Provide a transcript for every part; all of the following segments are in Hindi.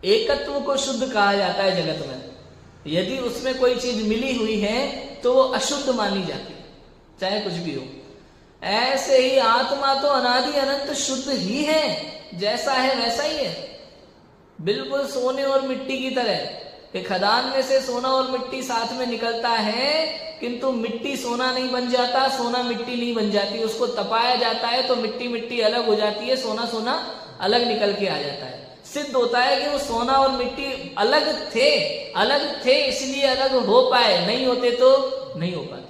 एकत्व को शुद्ध कहा जाता है जगत में। यदि उसमें कोई चीज मिली हुई है तो वो अशुद्ध मानी जाती है, चाहे कुछ भी हो। ऐसे ही आत्मा तो अनादि अनंत शुद्ध ही है, जैसा है वैसा ही है, बिल्कुल सोने और मिट्टी की तरह। कि खदान में से सोना और मिट्टी साथ में निकलता है, किंतु मिट्टी सोना नहीं बन जाता, सोना मिट्टी नहीं बन जाती। उसको तपाया जाता है तो मिट्टी मिट्टी अलग हो जाती है, सोना सोना अलग निकल के आ जाता है। सिद्ध होता है कि वो सोना और मिट्टी अलग थे इसलिए अलग हो पाए, नहीं होते तो नहीं हो पाते।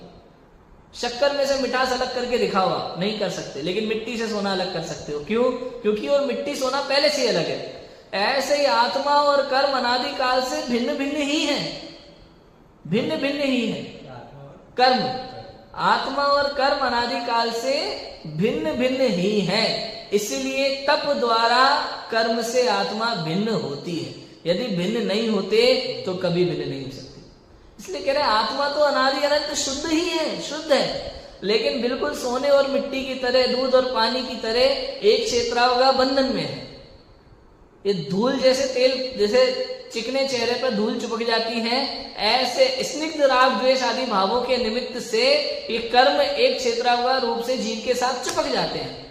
शक्कर में से मिठास अलग करके दिखाओ, आप नहीं कर सकते, लेकिन मिट्टी से सोना अलग कर सकते हो। क्यों? क्योंकि और मिट्टी सोना पहले से ही अलग है। ऐसे ही आत्मा और कर्म अनादि काल से भिन्न भिन्न ही है, भिन्न भिन्न ही है। कर्म, आत्मा और कर्म अनादि काल से भिन्न भिन्न ही है, इसलिए तप द्वारा कर्म से आत्मा भिन्न होती है। यदि भिन्न नहीं होते तो कभी भिन्न नहीं हो सकती। इसलिए कह रहे हैं आत्मा तो अनादि अनंत शुद्ध ही है, शुद्ध है, लेकिन बिल्कुल सोने और मिट्टी की तरह, दूध और पानी की तरह एक क्षेत्रावगा बंधन में है। ये धूल जैसे तेल, जैसे चिकने चेहरे पर धूल चिपक जाती है, ऐसे स्निग्ध राग द्वेष आदि भावों के निमित्त से ये कर्म एक क्षेत्रावगा रूप से जीव के साथ चिपक जाते हैं।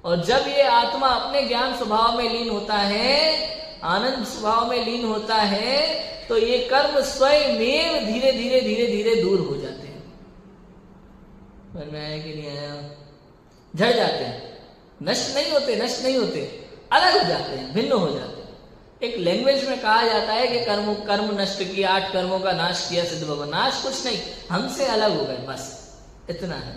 और जब ये आत्मा अपने ज्ञान स्वभाव में लीन होता है, आनंद स्वभाव में लीन होता है, तो ये कर्म स्वयं धीरे धीरे धीरे धीरे दूर हो जाते हैं। समझ में आया कि नहीं आया? झड़ जाते हैं, नष्ट नहीं होते, अलग हो जाते हैं, भिन्न हो जाते हैं। एक लैंग्वेज में कहा जाता है कि कर्म नष्ट किया, 8 कर्मों का नाश किया सिद्ध भगवान। नाश कुछ नहीं, हमसे अलग हो गए, बस इतना है।